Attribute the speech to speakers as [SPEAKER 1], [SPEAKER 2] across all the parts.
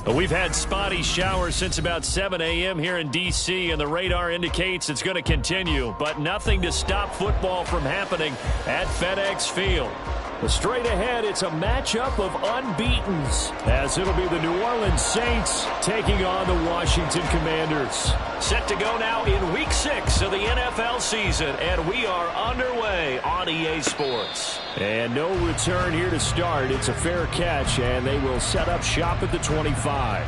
[SPEAKER 1] We've had spotty showers since about 7 a.m. here in D.C., and the radar indicates it's going to continue, but nothing to stop football from happening at FedEx Field. Straight ahead, it's a matchup of unbeatens, as it'll be the New Orleans Saints taking on the Washington Commanders. Set to go now in Week 6 of the NFL season, and we are underway on EA Sports. And no return here to start. It's a fair catch, and they will set up shop at the 25.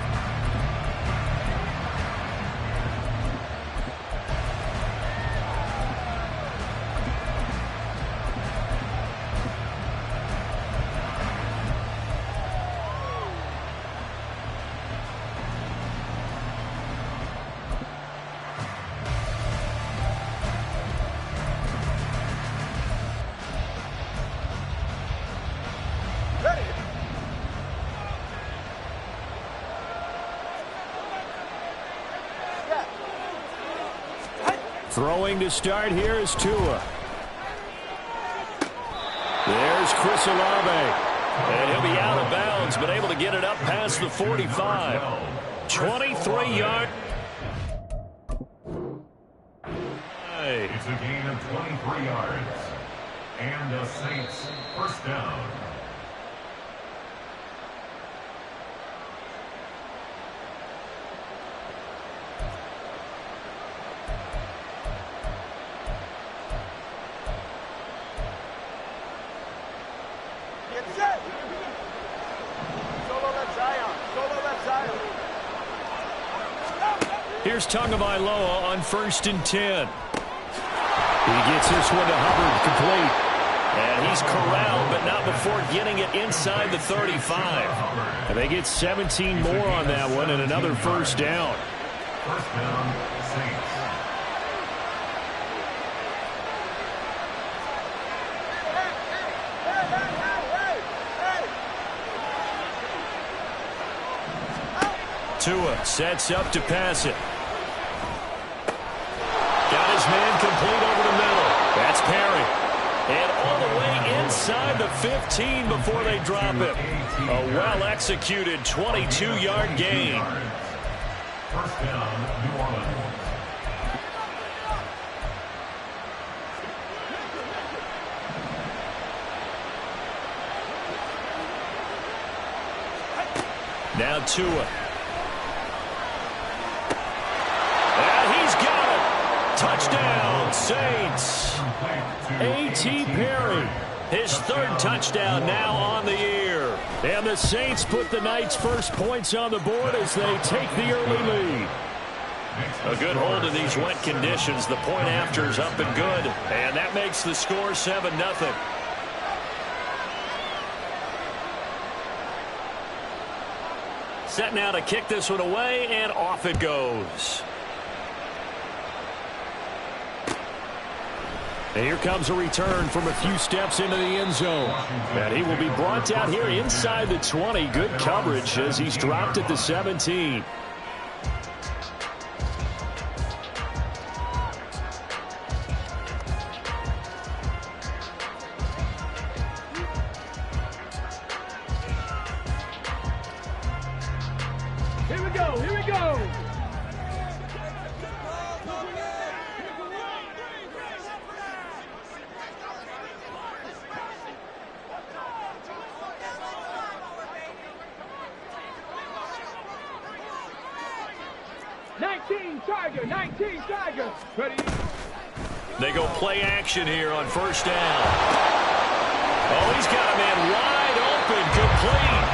[SPEAKER 1] Throwing to start here is Tua. There's Chris Olave. And he'll be out of bounds, but able to get it up past the 45. 23-yard.
[SPEAKER 2] It's a gain of 23 yards. And the Saints first down.
[SPEAKER 1] Here's Tagovailoa on 1st and 10. He gets this one to Hubbard, complete. And he's corralled, but not before getting it inside the 35. And they get 17 more on that one and another first down.
[SPEAKER 2] First down, Saints.
[SPEAKER 1] Tua sets up to pass it. Got his man complete over the middle. That's Perry. And all the way inside the 15 before they drop it. A well-executed 22-yard gain.
[SPEAKER 2] First down, New Orleans.
[SPEAKER 1] Now Tua. Touchdown, Saints. A.T. Perry, his 3rd touchdown now on the year. And the Saints put the night's first points on the board as they take the early lead. A good hold in these wet conditions. The point after is up and good. And that makes the score 7-0. Set now to kick this one away, and off it goes. And here comes a return from a few steps into the end zone. And he will be brought down here inside the 20. Good coverage as he's dropped at the 17.
[SPEAKER 3] Here we go, here we go. Tiger. Ready.
[SPEAKER 1] They go play action here on first down. Oh, he's got a man wide open, complete.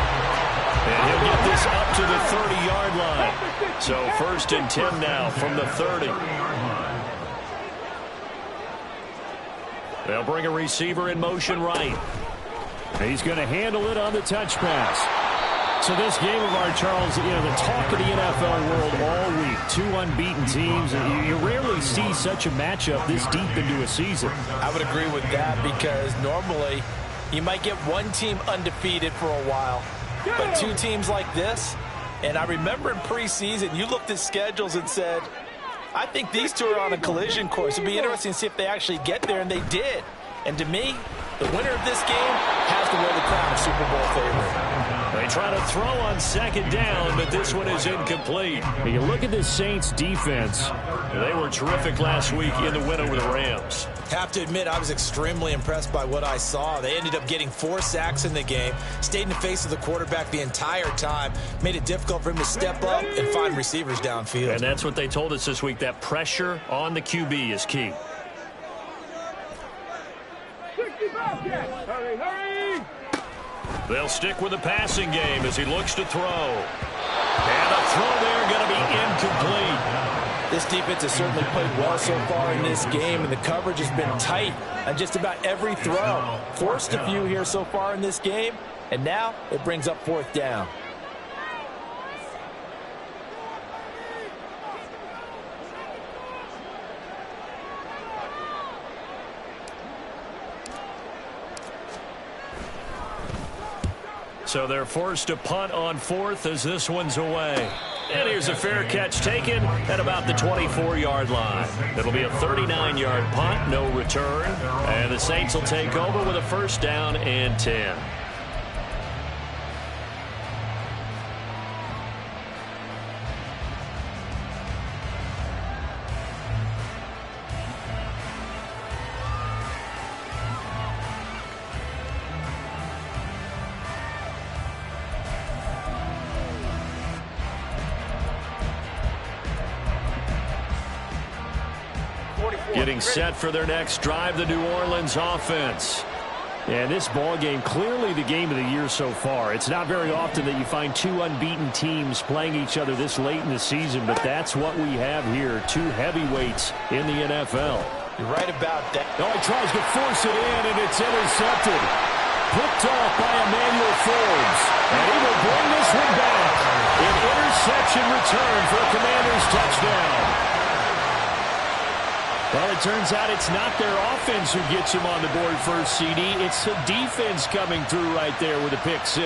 [SPEAKER 1] And he'll get this up to the 30-yard line. So 1st and 10 now from the 30. They'll bring a receiver in motion right. He's going to handle it on the touch pass. So this game of our, Charles, you know, the talk of the NFL world all week. 2 unbeaten teams. You rarely see such a matchup this deep into a season.
[SPEAKER 4] I would agree with that because normally you might get one team undefeated for a while. But 2 teams like this, and I remember in preseason, you looked at schedules and said, I think these 2 are on a collision course. It'd be interesting to see if they actually get there, and they did. And to me, the winner of this game has to wear the crown of Super Bowl favorite.
[SPEAKER 1] They try to throw on second down, but this one is incomplete. And you look at this Saints defense. They were terrific last week in the win over the Rams.
[SPEAKER 4] Have to admit, I was extremely impressed by what I saw. They ended up getting 4 sacks in the game, stayed in the face of the quarterback the entire time, made it difficult for him to step up and find receivers downfield.
[SPEAKER 1] And that's what they told us this week, that pressure on the QB is key.
[SPEAKER 3] 65 catch. Hurry, hurry.
[SPEAKER 1] They'll stick with the passing game as he looks to throw. And a throw there going to be incomplete.
[SPEAKER 4] This defense has certainly played well so far in this game, and the coverage has been tight on just about every throw. Forced a few here so far in this game, and now it brings up 4th down.
[SPEAKER 1] So they're forced to punt on 4th as this one's away. And here's a fair catch taken at about the 24-yard line. It'll be a 39-yard punt, no return. And the Saints will take over with a 1st down and 10. Getting set for their next drive, the New Orleans offense. And this ball game, clearly the game of the year so far. It's not very often that you find 2 unbeaten teams playing each other this late in the season, but that's what we have here, 2 heavyweights in the NFL.
[SPEAKER 4] You're right about that.
[SPEAKER 1] Oh, he tries to force it in, and it's intercepted. Picked off by Emmanuel Forbes. And he will bring this one back. An interception return for a Commanders touchdown. Well, it turns out it's not their offense who gets him on the board first, CD. It's the defense coming through right there with a pick 6.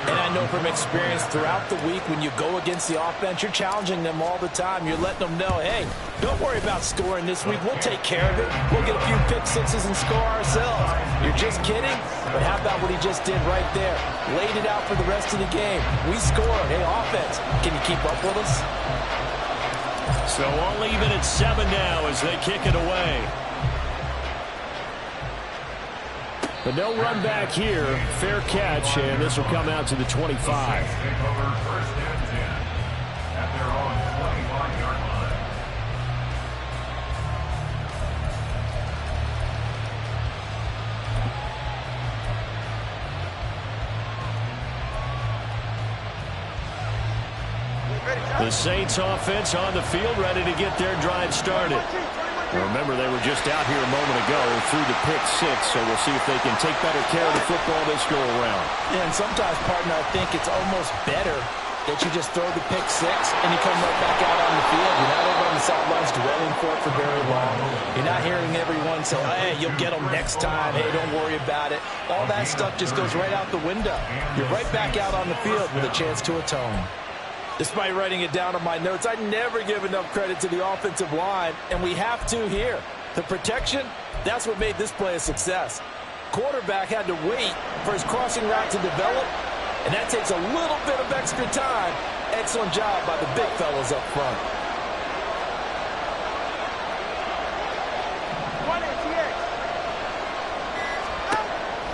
[SPEAKER 4] And I know from experience throughout the week when you go against the offense, you're challenging them all the time. You're letting them know, hey, don't worry about scoring this week. We'll take care of it. We'll get a few pick 6s and score ourselves. You're just kidding? But how about what he just did right there? Laid it out for the rest of the game. We scored. Hey, offense, can you keep up with us?
[SPEAKER 1] So I'll leave it at 7 now as they kick it away. But no run back here. Fair catch, and this will come out to the 25. The Saints offense on the field, ready to get their drive started. Remember, they were just out here a moment ago through the pick 6, so we'll see if they can take better care of the football this go around.
[SPEAKER 4] Yeah, and sometimes, partner, I think it's almost better that you just throw the pick 6 and you come right back out on the field. You're not over on the sidelines dwelling for very long. You're not hearing everyone say, hey, you'll get them next time. Hey, don't worry about it. All that stuff just goes right out the window. You're right back out on the field with a chance to atone. Despite writing it down on my notes, I never give enough credit to the offensive line, and we have to here. The protection, that's what made this play a success. Quarterback had to wait for his crossing route to develop, and that takes a little bit of extra time. Excellent job by the big fellas up front.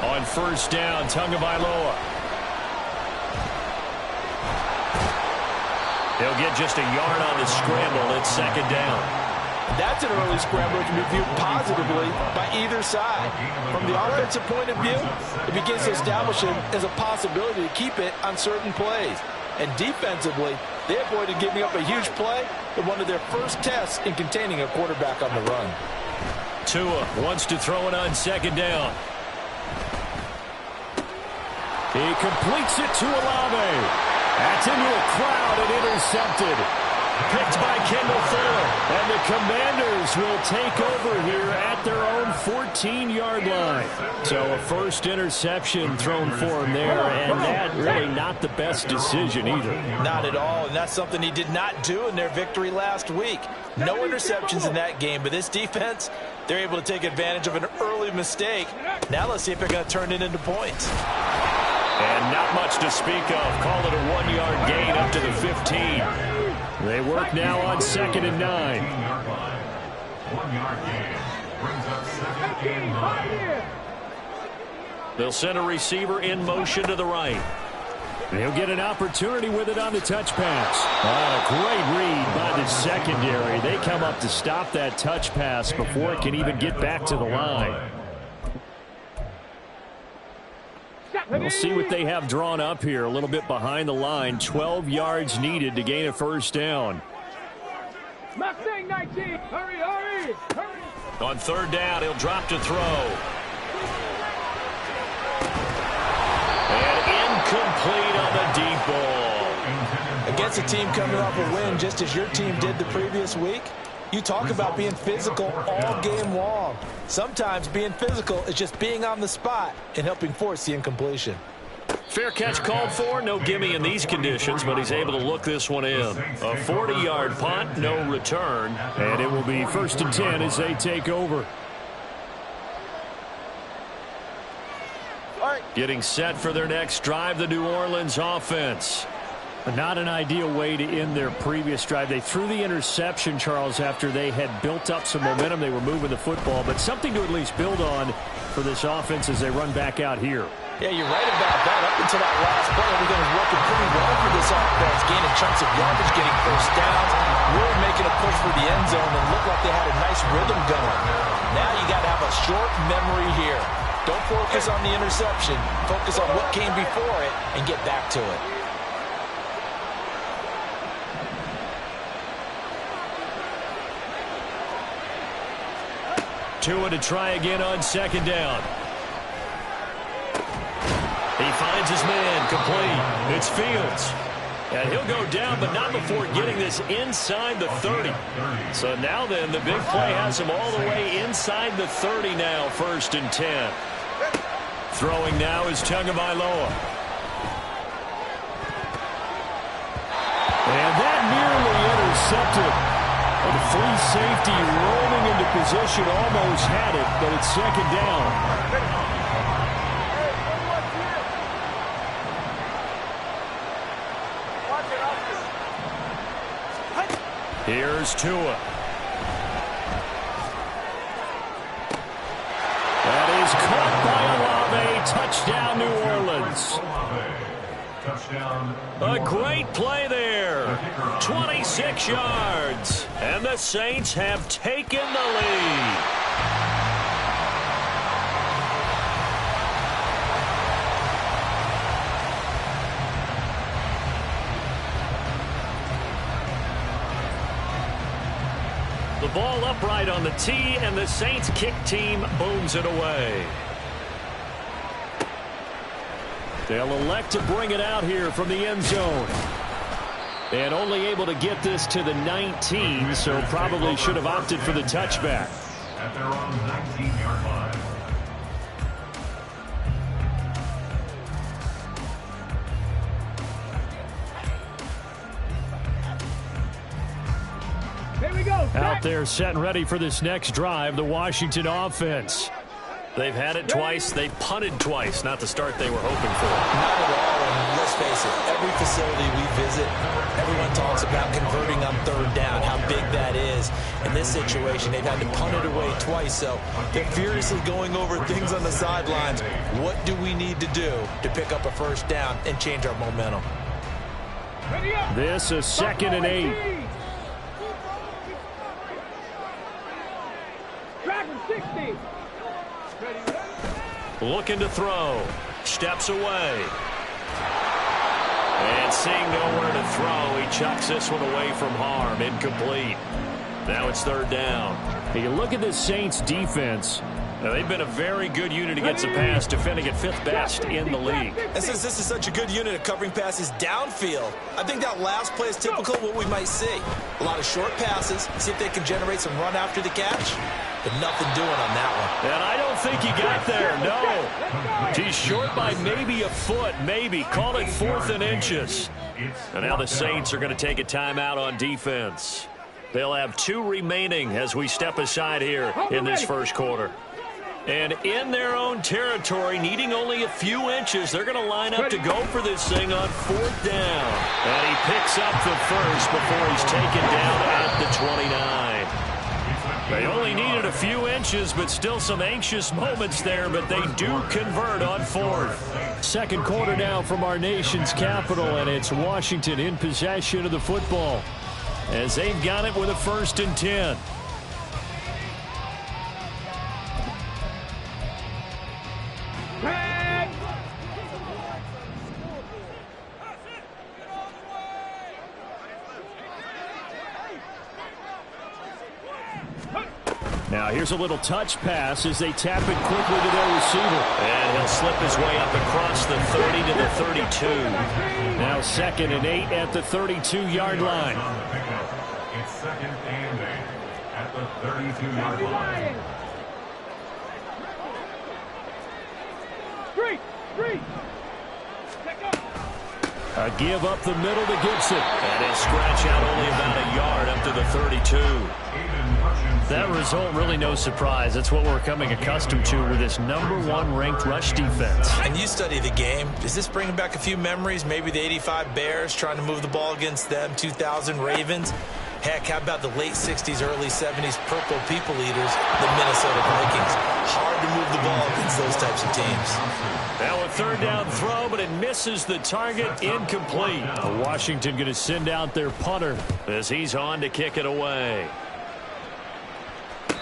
[SPEAKER 1] On 1st down, Tagovailoa. They'll get just a yard on the scramble. It's 2nd down.
[SPEAKER 4] That's an early scramble that can be viewed positively by either side. From the offensive point of view, it begins to establish it as a possibility to keep it on certain plays. And defensively, they avoided giving up a huge play in one of their first tests in containing a quarterback on the run.
[SPEAKER 1] Tua wants to throw it on 2nd down. He completes it to Olave. That's into a crowd and intercepted. Picked by Kendall Fuller. And the Commanders will take over here at their own 14-yard line. So a first interception thrown for him there, and that really not the best decision either.
[SPEAKER 4] Not at all, and that's something he did not do in their victory last week. No interceptions in that game, but this defense, they're able to take advantage of an early mistake. Now let's see if they're going to turn it into points.
[SPEAKER 1] And not much to speak of. Call it a 1-yard gain up to the 15. They work now on 2nd and 9.
[SPEAKER 2] 1-yard gain brings up 2nd and 9.
[SPEAKER 1] They'll send a receiver in motion to the right. And he'll get an opportunity with it on the touch pass. A great read by the secondary. They come up to stop that touch pass before it can even get back to the line. We'll see what they have drawn up here. A little bit behind the line. 12 yards needed to gain a first down.
[SPEAKER 3] Mustang 19. Hurry, hurry, hurry.
[SPEAKER 1] On 3rd down, he'll drop to throw. And incomplete on the deep ball.
[SPEAKER 4] Against a team coming off a win just as your team did the previous week, you talk about being physical all game long. Sometimes being physical is just being on the spot and helping force the incompletion.
[SPEAKER 1] Fair catch called for. No gimme in these conditions, but he's able to look this one in. A 40-yard punt, no return. And it will be 1st and 10 as they take over. Getting set for their next drive, the New Orleans offense. Not an ideal way to end their previous drive. They threw the interception, Charles, after they had built up some momentum. They were moving the football, but something to at least build on for this offense as they run back out here.
[SPEAKER 4] Yeah, you're right about that. Up until that last play, everything was working pretty well for this offense. Gaining chunks of yardage, getting first downs, really making a push for the end zone, and looked like they had a nice rhythm going. Now you got to have a short memory here. Don't focus on the interception. Focus on what came before it and get back to it.
[SPEAKER 1] Tua to try again on 2nd down. He finds his man complete. It's Fields. And he'll go down, but not before getting this inside the 30. So now then, the big play has him all the way inside the 30 now, 1st and 10. Throwing now is Tagovailoa. And that nearly intercepted. The free safety rolling into position, almost had it, but it's 2nd down. Here's Tua. That is caught by Olave. Touchdown, New Orleans. A great play there. 26 yards. And the Saints have taken the lead. The ball upright on the tee, and the Saints kick team booms it away. They'll elect to bring it out here from the end zone. And only able to get this to the 19, so probably should have opted for the touchback.
[SPEAKER 2] At their own 19-yard line.
[SPEAKER 3] Here we go.
[SPEAKER 1] Out there set and ready for this next drive, the Washington offense. They've had it twice. They've punted twice. Not the start they were hoping for.
[SPEAKER 4] Not at all. And let's face it, every facility we visit, everyone talks about converting on 3rd down, how big that is. In this situation, they've had to punt it away twice, so they're furiously going over things on the sidelines. What do we need to do to pick up a first down and change our momentum?
[SPEAKER 1] This is 2nd and 8.
[SPEAKER 3] Dragon 60.
[SPEAKER 1] Looking to throw. Steps away. And seeing nowhere to throw, he chucks this one away from harm. Incomplete. Now it's 3rd down. You look at this Saints defense. Now, they've been a very good unit against the pass, defending at 5th best in the league.
[SPEAKER 4] And since this is such a good unit at covering passes downfield, I think that last play is typical of what we might see. A lot of short passes, see if they can generate some run after the catch, but nothing doing on that one.
[SPEAKER 1] And I don't think he got there, no. He's short by maybe a foot, maybe. Call it 4th and inches. And now the Saints are going to take a timeout on defense. They'll have 2 remaining as we step aside here in this first quarter. And in their own territory, needing only a few inches, they're going to line up to go for this thing on 4th down. And he picks up the first before he's taken down at the 29. They only needed a few inches, but still some anxious moments there, but they do convert on 4th.
[SPEAKER 5] Second quarter now from our nation's capital, and it's Washington in possession of the football as they've got it with a 1st and 10. Now here's a little touch pass as they tap it quickly to their receiver.
[SPEAKER 1] And he'll slip his way up across the 30 to the 32.
[SPEAKER 5] Now 2nd and 8 at the 32-yard line.
[SPEAKER 2] It's 2nd and 8 at the 32-yard line.
[SPEAKER 1] A give up the middle to Gibson. And he'll scratch out only about a yard up to the 32.
[SPEAKER 5] That result, really no surprise. That's what we're coming accustomed to with this #1 ranked rush defense.
[SPEAKER 4] And you study the game. Is this bringing back a few memories? Maybe the 85 Bears trying to move the ball against them, 2000 Ravens. Heck, how about the late 60s, early 70s Purple People Eaters, the Minnesota Vikings? Hard to move the ball against those types of teams.
[SPEAKER 1] Now a 3rd down throw, but it misses the target, incomplete.
[SPEAKER 5] Washington going to send out their punter
[SPEAKER 1] as he's on to kick it away.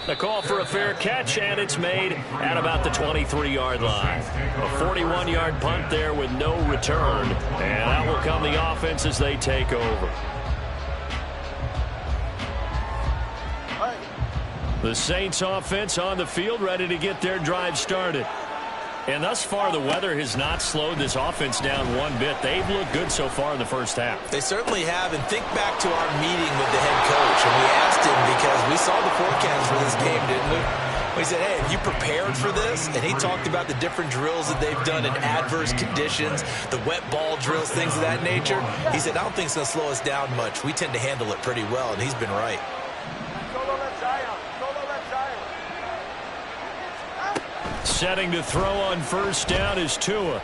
[SPEAKER 1] The call for a fair catch, and it's made at about the 23-yard line. A 41-yard punt there with no return. And out will come the offense as they take over. The Saints offense on the field, ready to get their drive started. And thus far, the weather has not slowed this offense down one bit. They've looked good so far in the first half.
[SPEAKER 4] They certainly have. And think back to our meeting with the head coach. And we asked him because we saw the forecast for this game, didn't we? We said, hey, have you prepared for this? And he talked about the different drills that they've done in adverse conditions, the wet ball drills, things of that nature. He said, I don't think it's going to slow us down much. We tend to handle it pretty well, and he's been right.
[SPEAKER 1] Setting to throw on 1st down is Tua.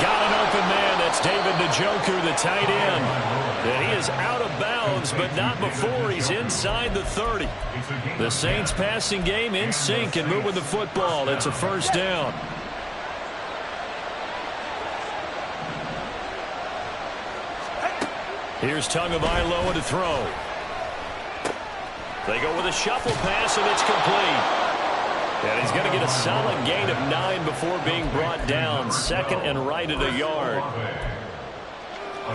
[SPEAKER 1] Got an open man. That's David Njoku, the tight end. And he is out of bounds, but not before he's inside the 30. The Saints passing game in sync and moving the football. It's a 1st down. Here's Tagovailoa to throw. They go with a shuffle pass, and it's complete. And he's going to get a solid gain of 9 before being brought down. 2nd and right at a yard.
[SPEAKER 2] A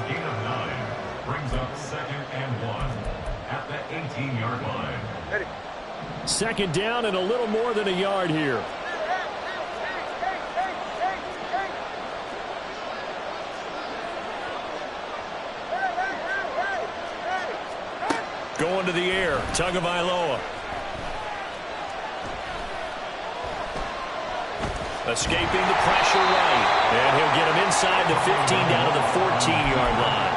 [SPEAKER 2] gain of 9 brings up 2nd and 1 at the 18-yard line.
[SPEAKER 5] 2nd down and a little more than a yard here.
[SPEAKER 1] Going to the air, Tagovailoa. Escaping the pressure right. And he'll get him inside the 15 down to the 14-yard line.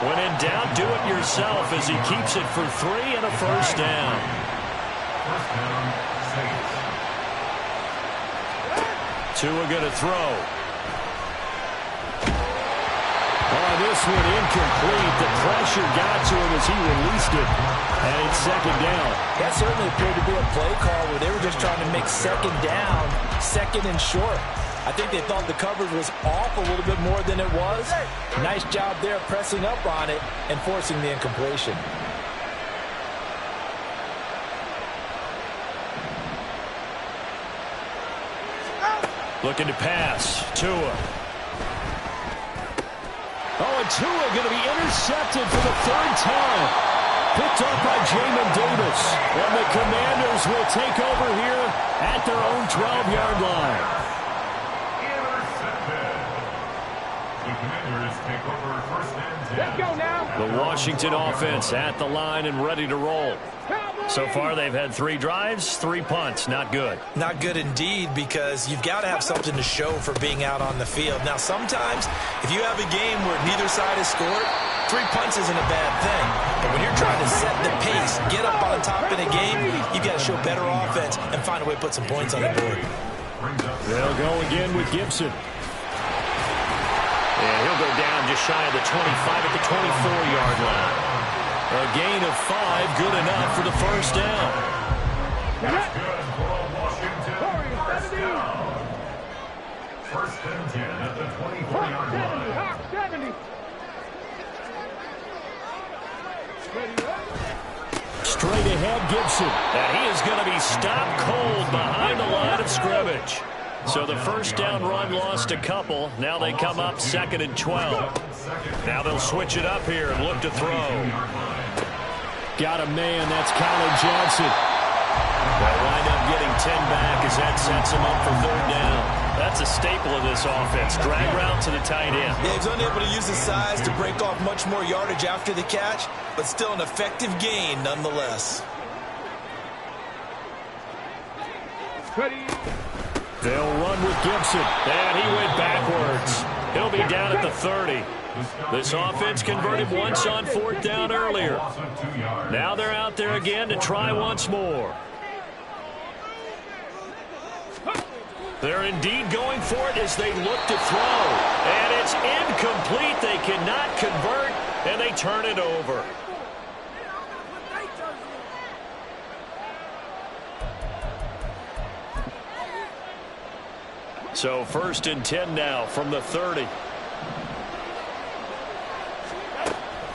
[SPEAKER 1] When in doubt, do it yourself as he keeps it for 3 and a 1st down.
[SPEAKER 2] 1st down, Saints.
[SPEAKER 1] Tua going to throw.
[SPEAKER 5] Oh, this one incomplete. The pressure got to him as he released it. And it's 2nd down.
[SPEAKER 4] That certainly appeared to be a play call where they were just trying to make 2nd down, 2nd and short. I think they thought the coverage was off a little bit more than it was. Nice job there pressing up on it and forcing the incompletion.
[SPEAKER 1] Looking to pass. Tua.
[SPEAKER 5] Oh, and Tua going to be intercepted for the 3rd time. Picked up by Jamin Davis. And the Commanders will take over here at their own 12-yard line.
[SPEAKER 2] Intercepted. The Commanders take over 1st and 10.
[SPEAKER 3] Let's go now.
[SPEAKER 1] The Washington offense at the line and ready to roll. So far, they've had 3 drives, 3 punts. Not good.
[SPEAKER 4] Not good indeed, because you've got to have something to show for being out on the field. Now, sometimes, if you have a game where neither side has scored, 3 punts isn't a bad thing, but when you're trying to set the pace, get up on top in a game, you've got to show better offense and find a way to put some points on the board.
[SPEAKER 5] They'll go again with Gibson.
[SPEAKER 1] And he'll go down just shy of the 25 at the 24-yard line. A gain of 5, good enough for the first down.
[SPEAKER 2] That's good for a Washington first down. First and 10 at the 24-yard line.
[SPEAKER 3] Hawk 70.
[SPEAKER 5] Straight ahead, Gibson.
[SPEAKER 1] And he is going to be stopped cold behind the line of scrimmage. So the first down run lost a couple. Now they come up 2nd and 12. Now they'll switch it up here and look to throw.
[SPEAKER 5] Got a man, that's Colin Johnson.
[SPEAKER 1] They'll wind up getting 10 back as that sets him up for 3rd down. That's a staple of this offense. Drag route to the tight end.
[SPEAKER 4] Yeah, he's unable to use his size to break off much more yardage after the catch, but still an effective gain nonetheless.
[SPEAKER 1] They'll run with Gibson. And he went backwards. He'll be down at the 30. This offense converted once on 4th down earlier. Now they're out there again to try once more. They're indeed going for it as they look to throw. And it's incomplete. They cannot convert, and they turn it over. So 1st and 10 now from the 30.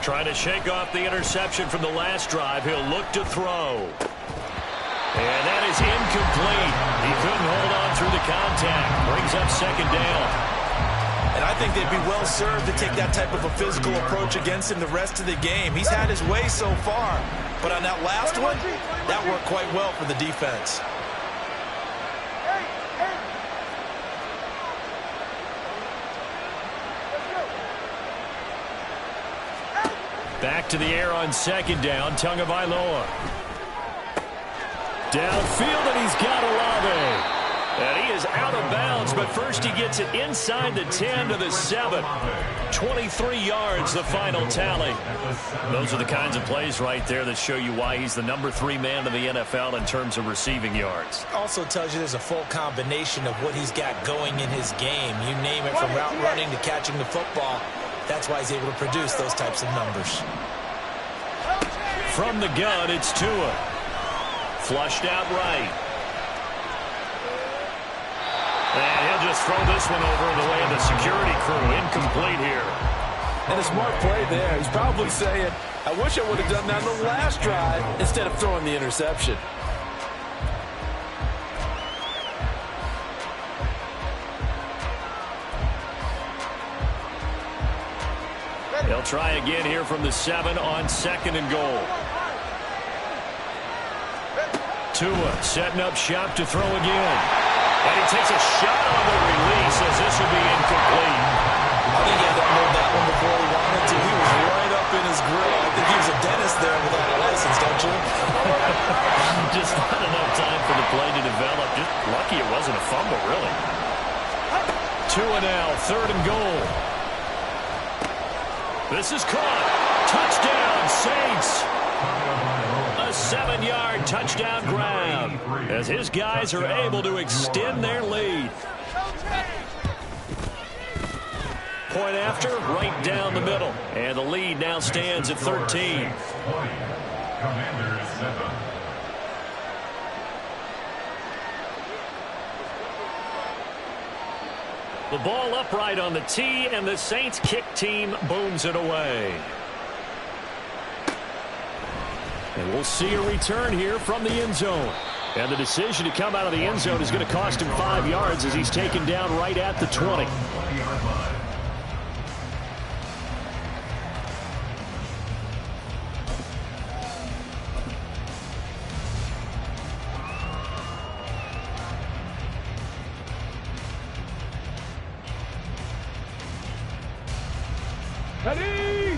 [SPEAKER 1] Trying to shake off the interception from the last drive. He'll look to throw. And that is incomplete. He couldn't hold on through the contact. Brings up 2nd down.
[SPEAKER 4] And I think they'd be well served to take that type of a physical approach against him the rest of the game. He's had his way so far. But on that last one, that worked quite well for the defense.
[SPEAKER 1] Back to the air on 2nd down. Tagovailoa.
[SPEAKER 5] Downfield, and he's got Olave.
[SPEAKER 1] And he is out of bounds, but first he gets it inside the 10 to the 7. 23 yards, the final tally. Those are the kinds of plays right there that show you why he's the number 3 man in the NFL in terms of receiving yards.
[SPEAKER 4] Also tells you there's a full combination of what he's got going in his game. You name it, from route running to catching the football. That's why he's able to produce those types of numbers.
[SPEAKER 1] From the gun, it's Tua. Flushed out right. And he'll just throw this one over the way of the security crew. Incomplete here.
[SPEAKER 6] And a smart play there. He's probably saying, I wish I would have done that on the last drive instead of throwing the interception.
[SPEAKER 1] They'll try again here from the 7 on 2nd and goal. Tua setting up shop to throw again. And he takes a shot on the release as this will be incomplete.
[SPEAKER 4] I think he had to hold that one before he wanted to. He was right up in his grill. I think he was a dentist there without a license, don't you?
[SPEAKER 1] Just not enough time for the play to develop. Just lucky it wasn't a fumble, really. Tua now, 3rd and goal. This is caught. Touchdown, Saints. A 7-yard touchdown grab as his guys are able to extend their lead. Point after, right down the middle. And the lead now stands at 13.
[SPEAKER 2] Commanders 7.
[SPEAKER 1] The ball upright on the tee, and the Saints kick team booms it away.
[SPEAKER 5] And we'll see a return here from the end zone. And the decision to come out of the end zone is going to cost him 5 yards as he's taken down right at the 20.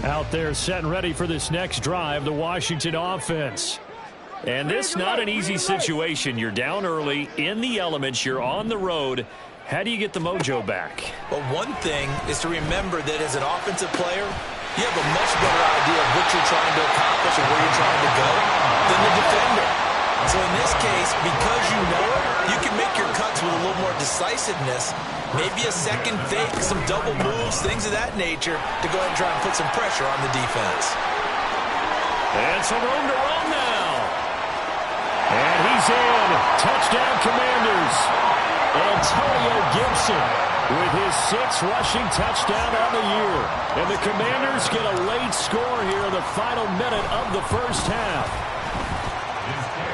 [SPEAKER 5] Out there set and ready for this next drive, the Washington offense. And this not an easy situation. You're down early, in the elements, you're on the road. How do you get the mojo back?
[SPEAKER 4] Well, one thing is to remember that as an offensive player, you have a much better idea of what you're trying to accomplish and where you're trying to go than the defender. So in this case, because you know, you can make your cuts with a little more decisiveness, maybe a second fake, some double moves, things of that nature, to go ahead and try and put some pressure on the defense.
[SPEAKER 1] And some room to run now. And he's in. Touchdown, Commanders. Antonio Gibson with his 6th rushing touchdown on the year. And the Commanders get a late score here in the final minute of the first half.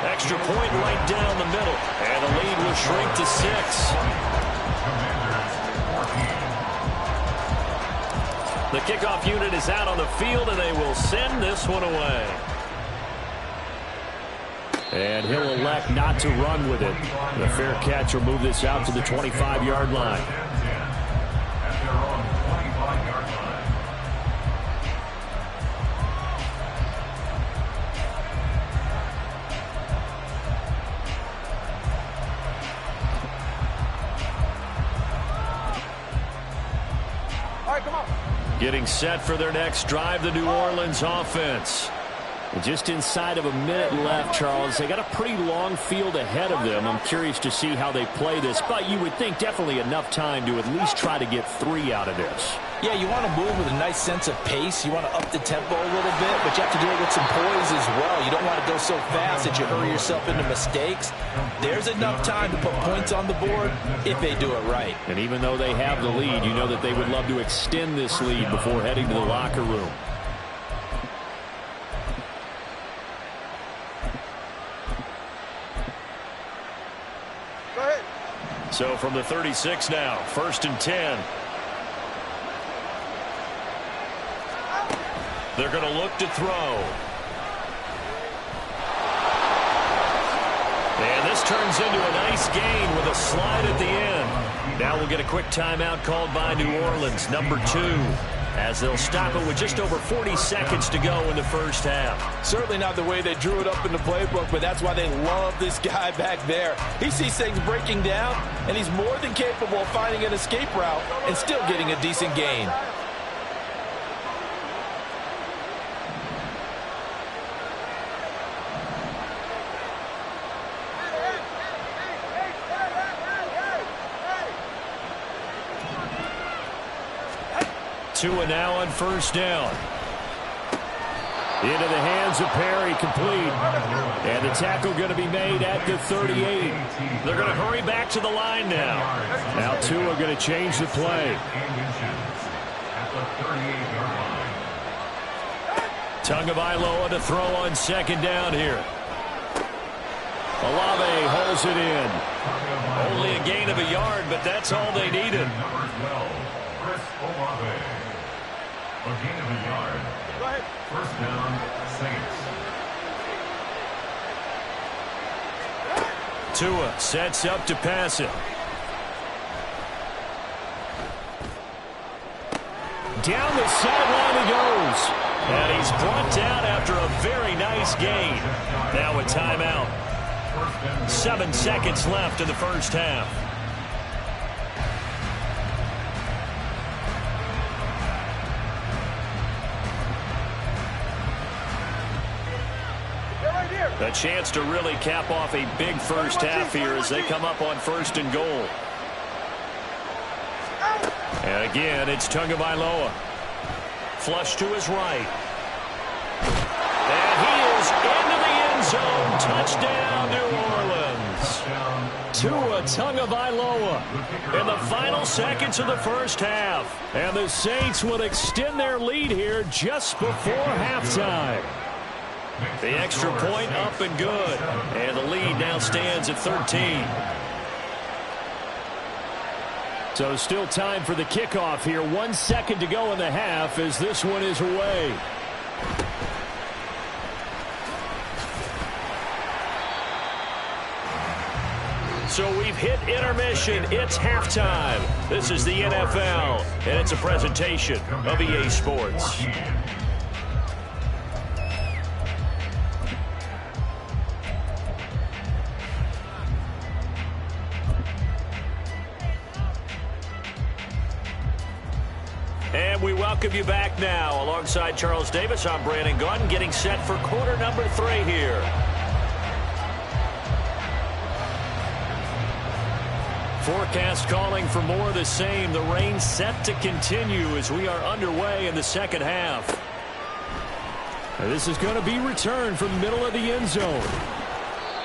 [SPEAKER 1] Extra point right down the middle. And the lead will shrink to 6. The kickoff unit is out on the field, and they will send this one away. And he'll elect not to run with it. The fair catch will move this out to the 25-yard line. Getting set for their next drive, the New Orleans offense. Just inside of a minute left, Charles. They got a pretty long field ahead of them. I'm curious to see how they play this, but you would think definitely enough time to at least try to get 3 out of this.
[SPEAKER 4] Yeah, you want to move with a nice sense of pace. You want to up the tempo a little bit, but you have to do it with some poise as well. You don't want to go so fast that you hurry yourself into mistakes. There's enough time to put points on the board if they do it right.
[SPEAKER 1] And even though they have the lead, you know that they would love to extend this lead before heading to the locker room. So from the 36 now, 1st and 10. They're going to look to throw. And this turns into a nice gain with a slide at the end. Now we'll get a quick timeout called by New Orleans, number 2, as they'll stop it with just over 40 seconds to go in the first half.
[SPEAKER 6] Certainly not the way they drew it up in the playbook, but that's why they love this guy back there. He sees things breaking down, and he's more than capable of finding an escape route and still getting a decent gain.
[SPEAKER 1] Tua now on 1st down. Into the hands of Perry, complete. And the tackle going to be made at the 38. They're going to hurry back to the line now. Now Tua going to change the play. Tagovailoa to throw on 2nd down here. Olave holds it in. Only a gain of a yard, but that's all they needed.
[SPEAKER 2] A gain of a yard. Go ahead. 1st down, Saints.
[SPEAKER 1] Tua sets up to pass it. Down the sideline he goes. And he's brought down after a very nice gain. Now a timeout. 7 seconds left in the first half. A chance to really cap off a big first half here as they come up on 1st and goal. And again, it's Tagovailoa. Flush to his right. And he is into the end zone. Touchdown, New Orleans. Tua Tagovailoa in the final seconds of the first half. And the Saints will extend their lead here just before halftime. The extra point up and good. And the lead now stands at 13. So still time for the kickoff here. 1 second to go in the half as this one is away. So we've hit intermission. It's halftime. This is the NFL, and it's a presentation of EA Sports. And we welcome you back now. Alongside Charles Davis, I'm Brandon Gaudin, getting set for quarter number 3 here. Forecast calling for more of the same. The rain set to continue as we are underway in the second half.
[SPEAKER 5] And this is going to be returned from the middle of the end zone.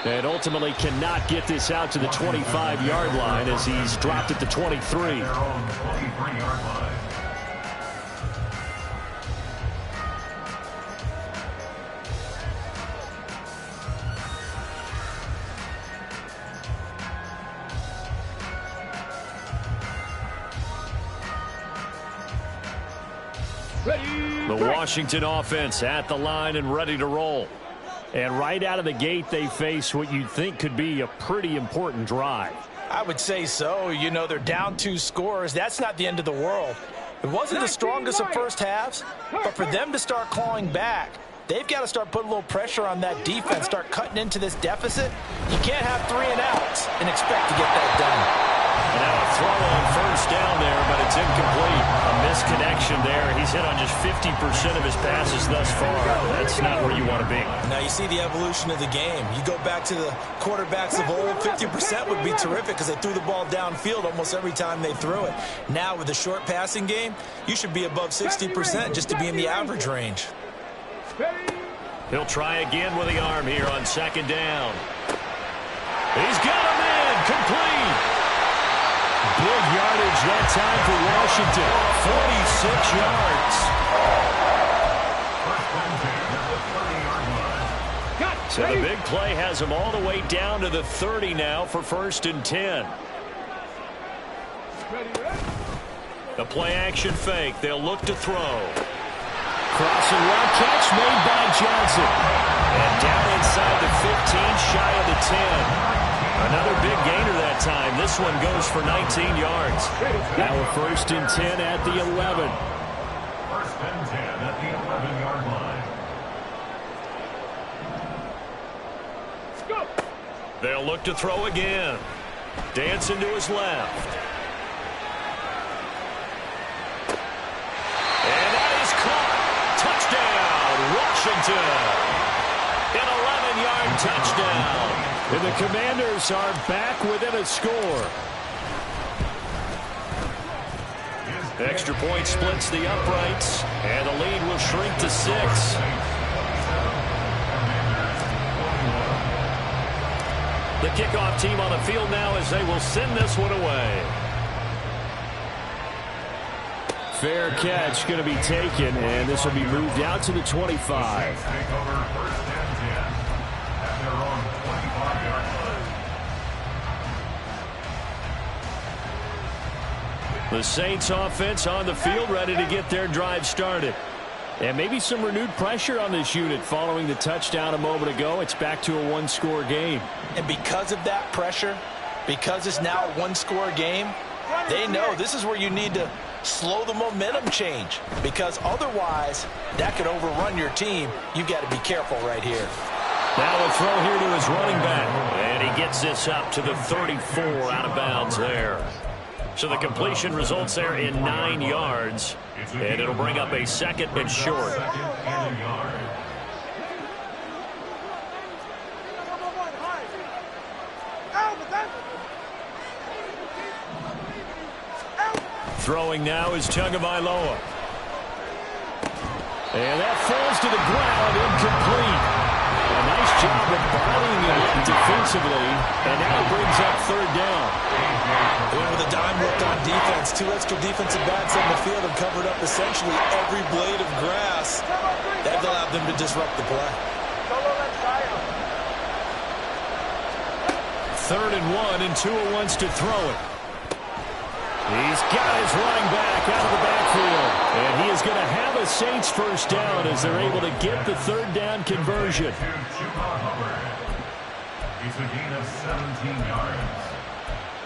[SPEAKER 5] And ultimately cannot get this out to the 25-yard line as he's dropped at the 23.
[SPEAKER 1] The Washington offense at the line and ready to roll.
[SPEAKER 5] And right out of the gate, they face what you'd think could be a pretty important drive.
[SPEAKER 4] I would say so. You know, they're down 2 scores. That's not the end of the world. It wasn't the strongest of first halves, but for them to start clawing back, they've got to start putting a little pressure on that defense, start cutting into this deficit. You can't have 3 and outs and expect to get that done.
[SPEAKER 1] And now a throw on first down there, but it's incomplete. A misconnection there. He's hit on just 50% of his passes thus far. That's not where you want to be.
[SPEAKER 4] Now you see the evolution of the game. You go back to the quarterbacks of old, 50% would be terrific because they threw the ball downfield almost every time they threw it. Now with the short passing game, you should be above 60% just to be in the average range.
[SPEAKER 1] He'll try again with the arm here on second down. He's got a man complete.
[SPEAKER 5] Big yardage that time for Washington. 46 yards.
[SPEAKER 1] So the big play has him all the way down to the 30 now for 1st and 10. The play action fake. They'll look to throw.
[SPEAKER 5] Crossing route catch made by Johnson.
[SPEAKER 1] And down inside the 15, shy of the 10. Another big gainer that time. This one goes for 19 yards.
[SPEAKER 5] Now a 1st and 10 at the 11.
[SPEAKER 2] 1st and 10 at the 11-yard line.
[SPEAKER 1] They'll look to throw again. Dancing to his left. And that is caught. Touchdown, Washington. An 11-yard touchdown.
[SPEAKER 5] And the Commanders are back within a score.
[SPEAKER 1] Extra point splits the uprights, and the lead will shrink to 6. The kickoff team on the field now as they will send this one away.
[SPEAKER 5] Fair catch going to be taken, and this will be moved out to the 25.
[SPEAKER 2] Take over 1st and 10 at their own 25-yard line.
[SPEAKER 1] The Saints offense on the field ready to get their drive started.
[SPEAKER 5] And maybe some renewed pressure on this unit following the touchdown a moment ago. It's back to a 1-score game.
[SPEAKER 4] And because of that pressure, because it's now a 1-score game, they know this is where you need to slow the momentum change, because otherwise that could overrun your team. You've got to be careful right here.
[SPEAKER 1] Now a throw here to his running back, and he gets this up to the 34 out of bounds there. So the completion results there in 9 yards, and it'll bring up a 2nd and short.
[SPEAKER 2] 2nd and a yard.
[SPEAKER 1] Throwing now is Tagovailoa. And that falls to the ground, incomplete. A nice job of bodying it up defensively, and now it brings up 3rd down.
[SPEAKER 4] And with a dime look on defense, 2 extra defensive backs on the field have covered up essentially every blade of grass. That allowed them to disrupt the play.
[SPEAKER 1] 3rd and 1, and Tua wants to throw it. He's got his running back out of the backfield. And he is going to have a Saints 1st down as they're able to get the 3rd down conversion.
[SPEAKER 2] It's a gain of 17 yards.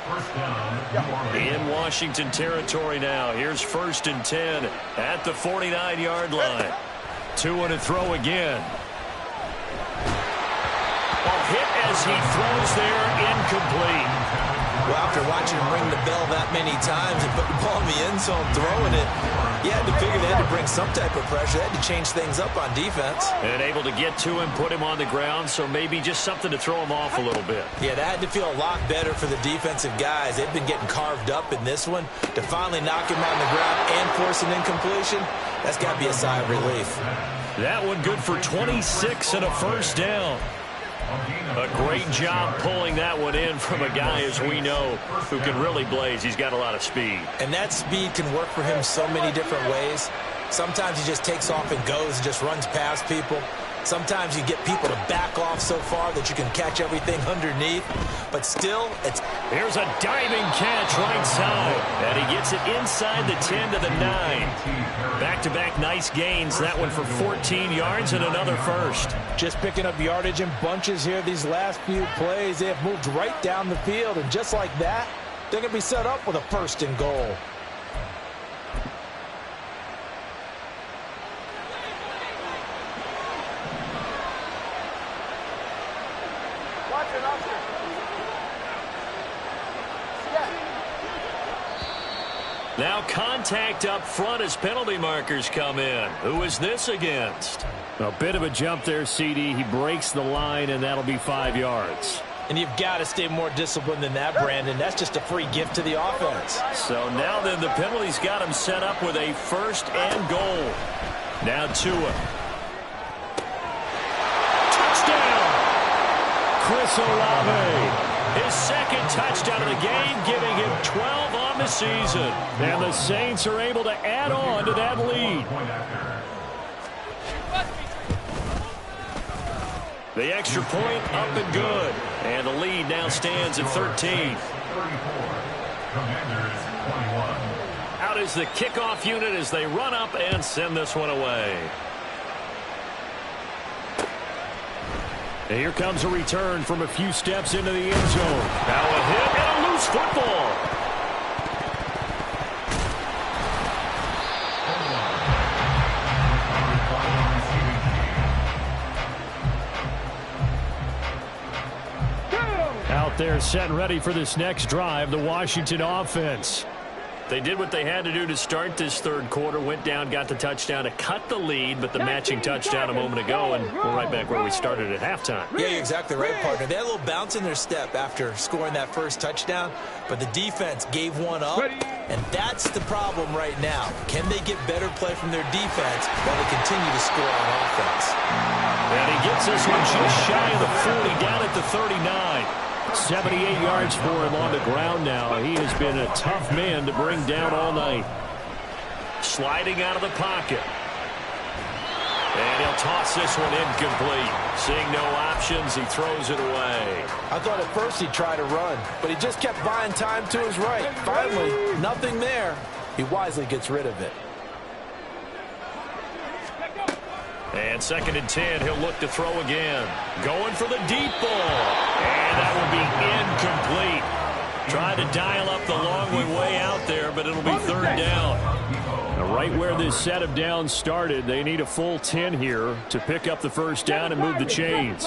[SPEAKER 2] 1st down, New Orleans.
[SPEAKER 1] In Washington territory now. Here's 1st and 10 at the 49-yard line. Tua to throw again. A hit as he throws there, incomplete.
[SPEAKER 4] Well, after watching him ring the bell that many times and put the ball in the end zone, throwing it,
[SPEAKER 6] You had to figure they had to bring some type of pressure. They had to change things up on defense.
[SPEAKER 1] And able to get to him, put him on the ground, so maybe just something to throw him off a little bit.
[SPEAKER 6] Yeah, that had to feel a lot better for the defensive guys. They've been getting carved up in this one. To finally knock him on the ground and force an incompletion, that's got to be a sigh of relief.
[SPEAKER 1] That one good for 26 and a first down. A great job pulling that one in from a guy, as we know, who can really blaze. He's got a lot of speed.
[SPEAKER 6] And that speed can work for him so many different ways. Sometimes he just takes off and goes and just runs past people. Sometimes you get people to back off so far that you can catch everything underneath. But still, it's...
[SPEAKER 1] Here's a diving catch right side. And he gets it inside the 10 to the 9. Back-to-back nice gains. That one for 14 yards and another first.
[SPEAKER 4] Just picking up yardage in bunches here these last few plays. They have moved right down the field. And just like that, they're going to be set up with a first and goal.
[SPEAKER 1] Now contact up front as penalty markers come in. Who is this against?
[SPEAKER 5] A bit of a jump there, CD. He breaks the line, and that'll be 5 yards.
[SPEAKER 4] And you've got to stay more disciplined than that, Brandon. That's just a free gift to the offense.
[SPEAKER 1] So now then the penalties got him set up with a first and goal. Now Tua. Touchdown! Chris Olave. His second touchdown of the game, giving him 12 on the season.
[SPEAKER 5] And the Saints are able to add on to that lead.
[SPEAKER 1] The extra point up and good. And the lead now stands at 13. Out is the kickoff unit as they run up and send this one away.
[SPEAKER 5] And here comes a return from a few steps into the end zone.
[SPEAKER 1] Now a hit and a loose football.
[SPEAKER 5] Out there set and ready for this next drive, the Washington offense.
[SPEAKER 1] They did what they had to do to start this third quarter, went down, got the touchdown to cut the lead, but the matching touchdown a moment ago, and we're right back where we started at halftime.
[SPEAKER 6] Yeah, you're exactly right, partner. They had a little bounce in their step after scoring that first touchdown, but the defense gave one up, and that's the problem right now. Can they get better play from their defense while they continue to score on offense?
[SPEAKER 1] And he gets this one just shy of the 40, down at the 39.
[SPEAKER 5] 78 yards for him on the ground now. He has been a tough man to bring down all night.
[SPEAKER 1] Sliding out of the pocket. And he'll toss this one incomplete. Seeing no options, he throws it away.
[SPEAKER 4] I thought at first he'd try to run, but he just kept buying time to his right. Finally, nothing there. He wisely gets rid of it.
[SPEAKER 1] And 2nd and 10, he'll look to throw again. Going for the deep ball. And that will be incomplete. Tried to dial up the long way out there, but it'll be 3rd down.
[SPEAKER 5] Now, right where this set of downs started, they need a full 10 here to pick up the first down and move the chains.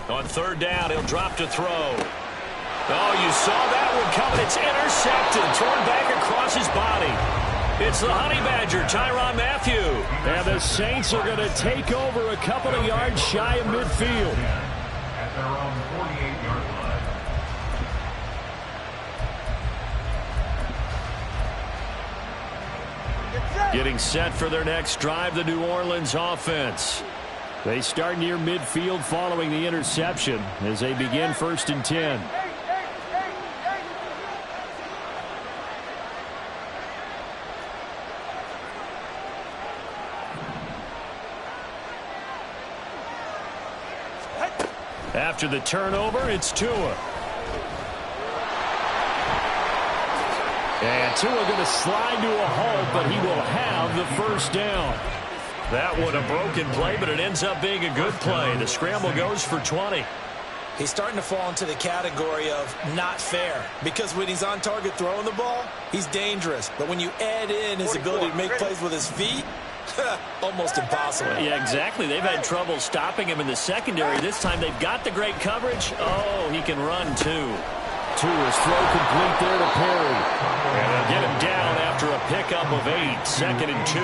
[SPEAKER 1] On 3rd down, he'll drop to throw. Oh, you saw that one coming. It's intercepted. Thrown back across his body. It's the Honey Badger, Tyrann Mathieu.
[SPEAKER 5] And the Saints are going to take over a couple of yards shy of midfield.
[SPEAKER 2] At their own 48-yard line.
[SPEAKER 1] Getting set for their next drive, the New Orleans offense.
[SPEAKER 5] They start near midfield following the interception as they begin 1st and 10. After the turnover, it's Tua. And Tua going to slide to a halt, but he will have the first down.
[SPEAKER 1] That one a broken play, but it ends up being a good play. The scramble goes for 20.
[SPEAKER 6] He's starting to fall into the category of not fair, because when he's on target throwing the ball, he's dangerous. But when you add in his ability to make plays with his feet, almost impossible.
[SPEAKER 1] Yeah, exactly. They've had trouble stopping him in the secondary. This time they've got the great coverage. Oh, he can run too.
[SPEAKER 5] to his throw complete there to Perry.
[SPEAKER 1] And they'll get him down after a pickup of 8, 2nd and 2.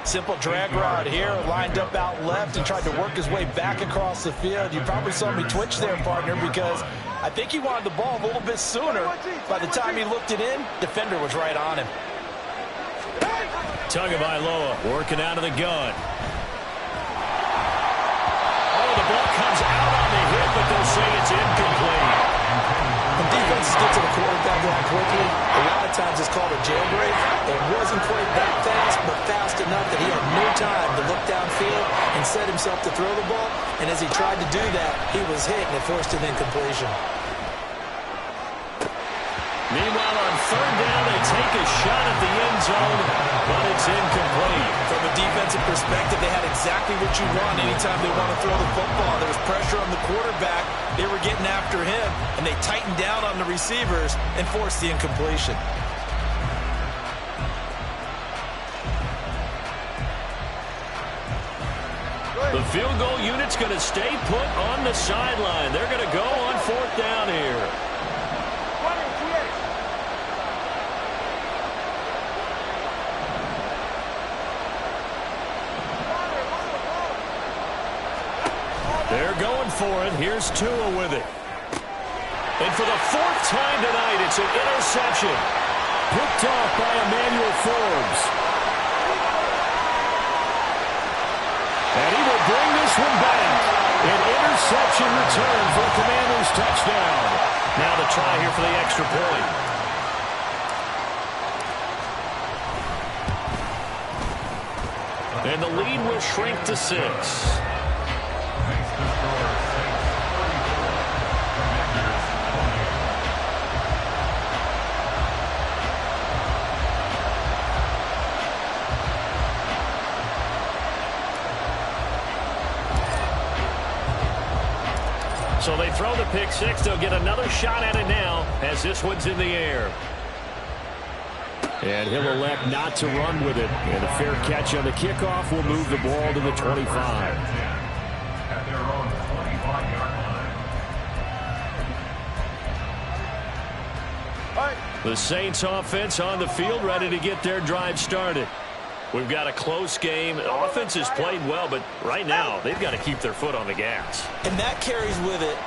[SPEAKER 4] Simple drag route here, lined up out left and tried to work his way back across the field. You probably saw me twitch there, partner, because I think he wanted the ball a little bit sooner. By the time he looked it in, defender was right on him.
[SPEAKER 1] Tagovailoa working out of the gun. Oh, the ball comes out on the hit, but they'll say it's incomplete.
[SPEAKER 6] When defenses get to the quarterback that quickly, a lot of times it's called a jailbreak. It wasn't quite that fast, but fast enough that he had no time to look downfield and set himself to throw the ball. And as he tried to do that, he was hit and it forced an incompletion.
[SPEAKER 1] Meanwhile, on 3rd down, they take a shot at the end zone, but it's incomplete.
[SPEAKER 6] From a defensive perspective, they had exactly what you want anytime they want to throw the football. There was pressure on the quarterback. They were getting after him, and they tightened down on the receivers and forced the incompletion.
[SPEAKER 1] The field goal unit's going to stay put on the sideline. They're going to go on 4th down here. They're going for it. Here's Tua with it. And for the 4th time tonight, it's an interception.
[SPEAKER 5] Picked off by Emmanuel Forbes. And he will bring this one back. An interception return for a Commanders touchdown.
[SPEAKER 1] Now the try here for the extra point. And the lead will shrink to 6. So they throw the pick 6. They'll get another shot at it now as this one's in the air.
[SPEAKER 5] And he'll elect not to run with it. And a fair catch on the kickoff will move the ball to the 25.
[SPEAKER 2] At their own 25-yard line.
[SPEAKER 1] The Saints offense on the field, ready to get their drive started. We've got a close game. The offense has played well, but right now they've got to keep their foot on the gas.
[SPEAKER 6] And that carries with it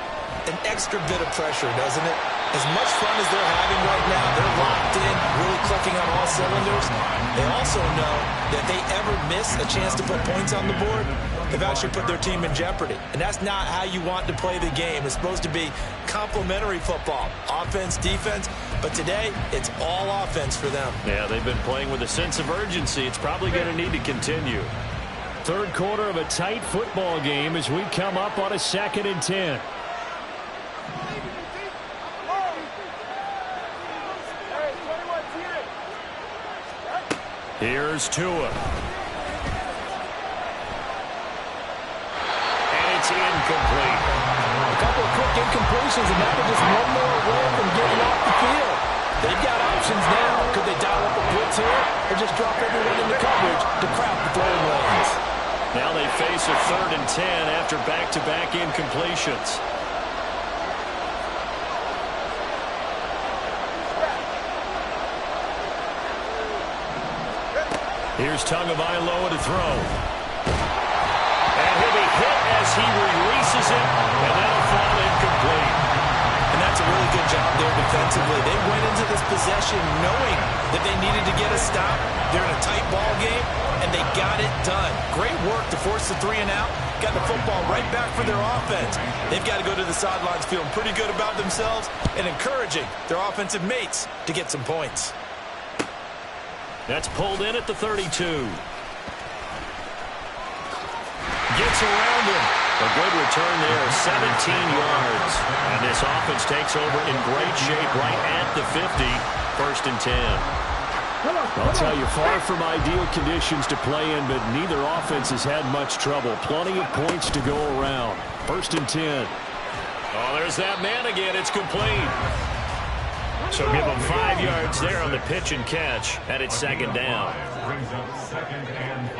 [SPEAKER 6] an extra bit of pressure, doesn't it? As much fun as they're having right now, they're locked in, really clicking on all cylinders. They also know that if they ever miss a chance to put points on the board, they've actually put their team in jeopardy. And that's not how you want to play the game. It's supposed to be complementary football, offense, defense. But today, it's all offense for them.
[SPEAKER 1] Yeah, they've been playing with a sense of urgency. It's probably going to need to continue.
[SPEAKER 5] 3rd quarter of a tight football game as we come up on a 2nd and 10.
[SPEAKER 1] Here's Tua. And it's incomplete.
[SPEAKER 4] A couple of quick incompletions, and now they're just one more away from getting off the field. They've got options now. Could they dial up a blitz here or just drop everyone into coverage to crowd the throwing lanes?
[SPEAKER 1] Now they face a 3rd and 10 after back-to-back incompletions. Here's Tagovailoa to throw. And he'll be hit as he releases it, and that'll fall incomplete.
[SPEAKER 6] And that's a really good job there defensively. They went into this possession knowing that they needed to get a stop. They're in a tight ball game, and they got it done. Great work to force the 3 and out. Got the football right back for their offense. They've got to go to the sidelines feeling pretty good about themselves and encouraging their offensive mates to get some points.
[SPEAKER 1] That's pulled in at the 32. Gets around him. A good return there, 17 yards. And this offense takes over in great shape right at the 50. 1st and 10.
[SPEAKER 5] I'll tell you, far from ideal conditions to play in, but neither offense has had much trouble. Plenty of points to go around. 1st and 10.
[SPEAKER 1] Oh, there's that man again. It's complete. So give them 5 yards there on the pitch and catch, and it's 2nd down.
[SPEAKER 2] Brings up 2nd and 5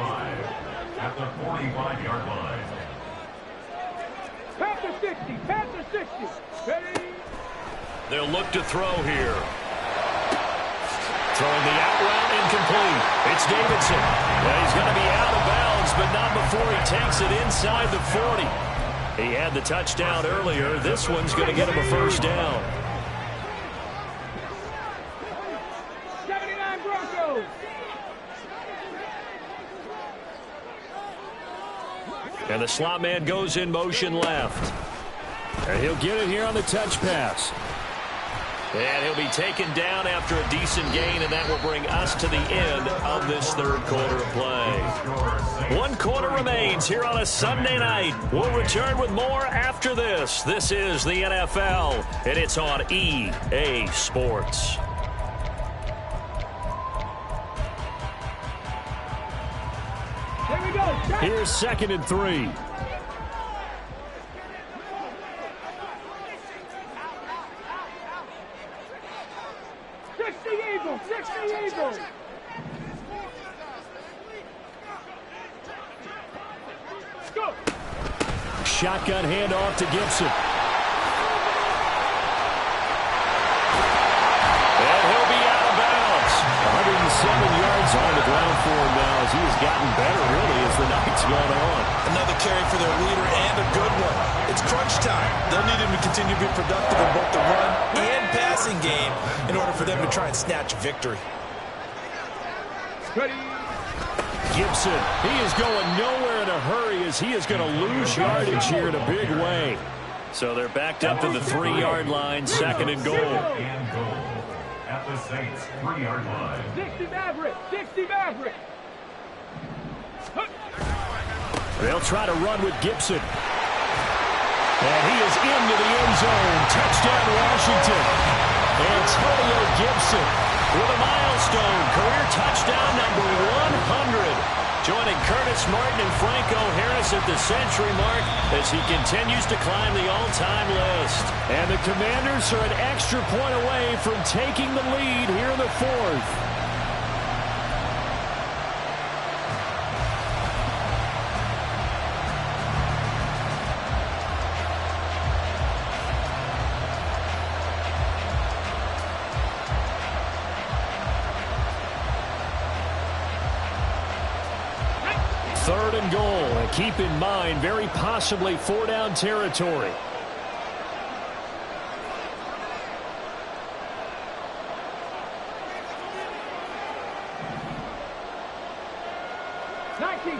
[SPEAKER 2] at the 45-yard line.
[SPEAKER 3] Panther 60, Panther 60. Ready?
[SPEAKER 1] They'll look to throw here. Throwing the out route incomplete. It's Davidson. Yeah, he's going to be out of bounds, but not before he takes it inside the 40. He had the touchdown earlier. This one's going to get him a first down.
[SPEAKER 3] 79 Broncos.
[SPEAKER 1] And the slot man goes in motion left.
[SPEAKER 5] And he'll get it here on the touch pass.
[SPEAKER 1] And he'll be taken down after a decent gain, and that will bring us to the end of this third quarter of play. 1 quarter remains here on a Sunday night. We'll return with more after this. This is the NFL, and it's on EA Sports.
[SPEAKER 3] Here we go. Check.
[SPEAKER 5] Here's 2nd and 3.
[SPEAKER 3] Go.
[SPEAKER 5] Shotgun handoff to Gibson.
[SPEAKER 1] And he'll be out of bounds.
[SPEAKER 5] 107 yards on the ground for him now as he has gotten better, really, as the night's gone on.
[SPEAKER 6] Another carry for their leader and a good one. It's crunch time. They'll need him to continue to be productive in both the run and passing game in order for them to try and snatch victory.
[SPEAKER 3] Ready.
[SPEAKER 5] Gibson, he is going nowhere in a hurry as he is going to lose yardage here in a big way.
[SPEAKER 1] So they're backed up to the 3-yard line, 2nd and goal.
[SPEAKER 2] And goal at the Saints' 3-yard line.
[SPEAKER 3] 60 Maverick. 60 Maverick.
[SPEAKER 5] They'll try to run with Gibson. And he is into the end zone. Touchdown, Washington. Antonio Gibson with a milestone. Career touchdown number 100. Joining Curtis Martin and Franco Harris at the century mark as he continues to climb the all-time list. And the Commanders are an extra point away from taking the lead here in the 4th. Third and goal, and keep in mind, very possibly 4-down territory.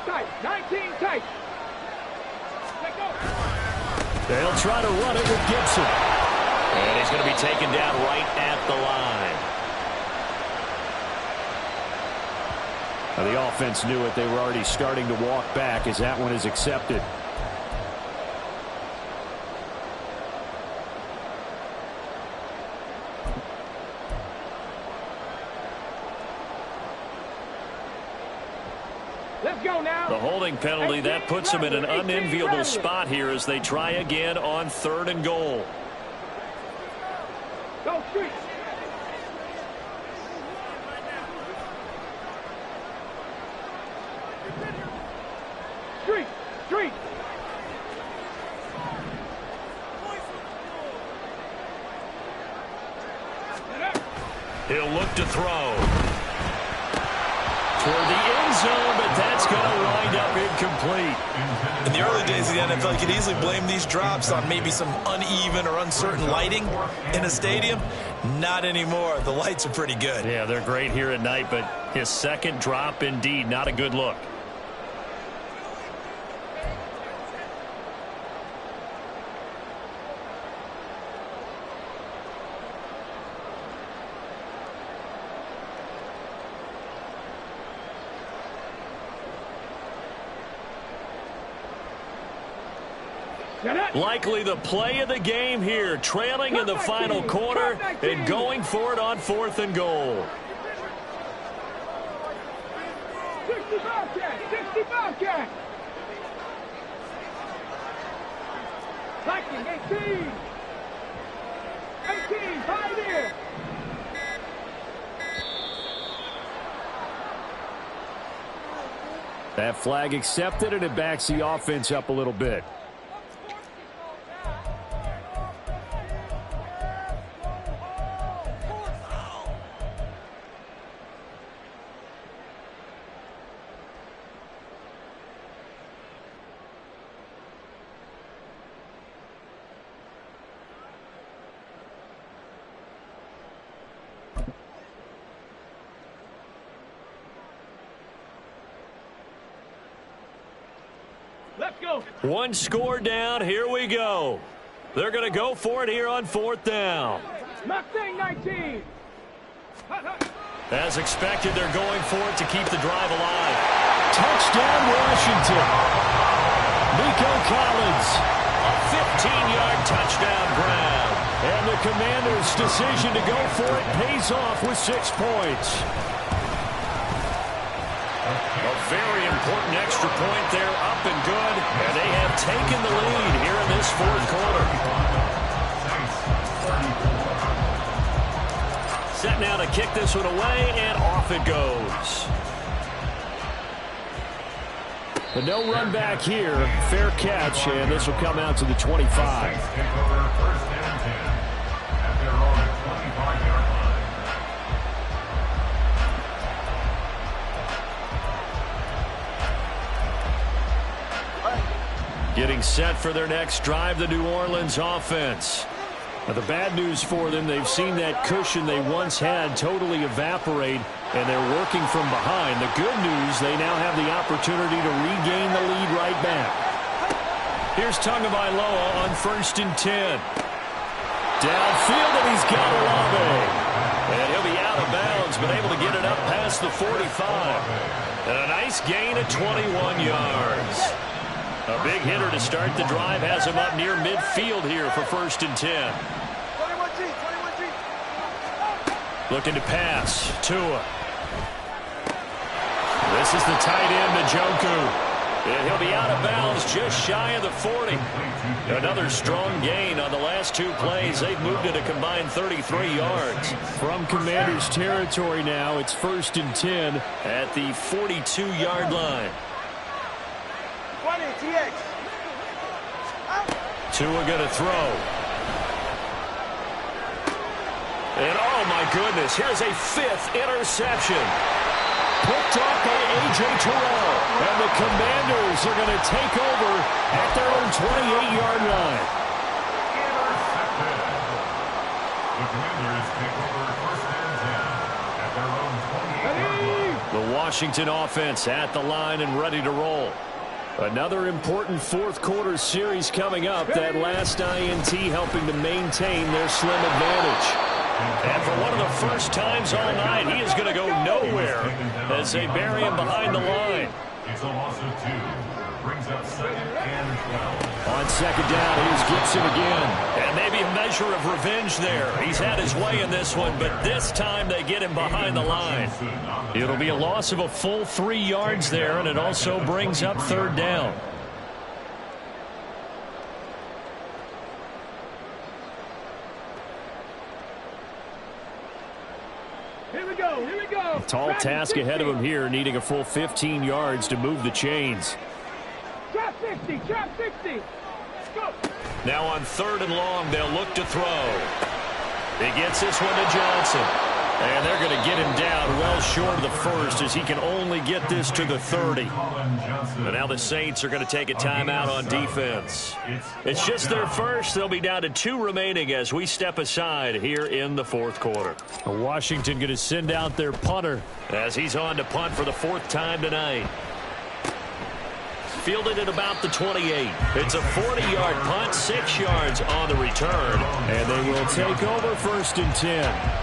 [SPEAKER 3] Tight. 19 tight. Let go.
[SPEAKER 5] They'll try to run it with Gibson.
[SPEAKER 1] And he's going to be taken down right at the line.
[SPEAKER 5] Now, the offense knew it. They were already starting to walk back as that one is accepted.
[SPEAKER 3] Let's go now.
[SPEAKER 1] The holding penalty, that puts them in an unenviable spot here as they try again on 3rd and goal.
[SPEAKER 3] Go street. Street.
[SPEAKER 1] He'll look to throw. Toward the end zone, but that's going to wind up incomplete.
[SPEAKER 6] In the early days of the NFL, you could easily blame these drops on maybe some uneven or uncertain lighting in a stadium. Not anymore. The lights are pretty good.
[SPEAKER 1] Yeah, they're great here at night, but his second drop, indeed, not a good look. Likely the play of the game here, trailing in the final quarter and going for it on 4th and goal.
[SPEAKER 3] 60 Bobcat. Viking 18. Pioneer.
[SPEAKER 5] That flag accepted, and it backs the offense up a little bit.
[SPEAKER 3] Let's go.
[SPEAKER 1] One score down. Here we go. They're going to go for it here on 4th down.
[SPEAKER 3] Mustang 19.
[SPEAKER 1] As expected, they're going for it to keep the drive alive.
[SPEAKER 5] Touchdown, Washington. Nico Collins.
[SPEAKER 1] A 15-yard touchdown grab.
[SPEAKER 5] And the Commanders' decision to go for it pays off with 6 points.
[SPEAKER 1] A very important extra point there, up and good. And they have taken the lead here in this 4th quarter. Set now to kick this one away, and off it goes.
[SPEAKER 5] But no run back here. Fair catch, and this will come out to the 25.
[SPEAKER 1] Getting set for their next drive, the New Orleans offense.
[SPEAKER 5] Now, the bad news for them, they've seen that cushion they once had totally evaporate, and they're working from behind. The good news, they now have the opportunity to regain the lead right back.
[SPEAKER 1] Here's Tagovailoa on 1st and 10. Downfield, and he's got Olave. And he'll be out of bounds, but able to get it up past the 45. And a nice gain of 21 yards. A big hitter to start the drive, has him up near midfield here for 1st and 10.
[SPEAKER 3] 21G.
[SPEAKER 1] Looking to pass. Tua. This is the tight end, Njoku. And he'll be out of bounds just shy of the 40. Another strong gain on the last 2 plays. They've moved it a combined 33 yards.
[SPEAKER 5] From Commanders' territory now, it's 1st and 10
[SPEAKER 1] at the 42-yard line.
[SPEAKER 3] 20, TX.
[SPEAKER 1] Tua going to throw. And oh my goodness, here's a 5th interception.
[SPEAKER 5] Picked off by A.J. Terrell. And the Commanders are going to take over at their own 28-yard line.
[SPEAKER 2] Intercepted. The Commanders take over 1st and 10 at their own 28-yard line.
[SPEAKER 1] The Washington offense at the line and ready to roll.
[SPEAKER 5] Another important 4th quarter series coming up. That last INT helping to maintain their slim advantage.
[SPEAKER 1] And for one of the first times all night, he is going to go nowhere as they bury him behind the line.
[SPEAKER 2] It's a loss of 2. Brings up 2nd and 12.
[SPEAKER 5] On 2nd down, here's Gibson again.
[SPEAKER 1] And maybe a measure of revenge there. He's had his way in this one, but this time they get him behind the line. It'll be a loss of a full 3 yards there, and it also brings up 3rd down.
[SPEAKER 3] Here we go.
[SPEAKER 5] Tall task ahead of him here, needing a full 15 yards to move the chains.
[SPEAKER 3] Trap 60. Let's go.
[SPEAKER 1] Now on 3rd and long, they'll look to throw. He gets this one to Johnson. And they're going to get him down well short of the 1st as he can only get this to the 30. But now the Saints are going to take a timeout on defense. It's just their 1st. They'll be down to 2 remaining as we step aside here in the 4th quarter.
[SPEAKER 5] Washington going to send out their punter
[SPEAKER 1] as he's on to punt for the 4th time tonight. Fielded at about the 28. It's a 40-yard punt, 6 yards on the return.
[SPEAKER 5] And they will take over 1st and 10.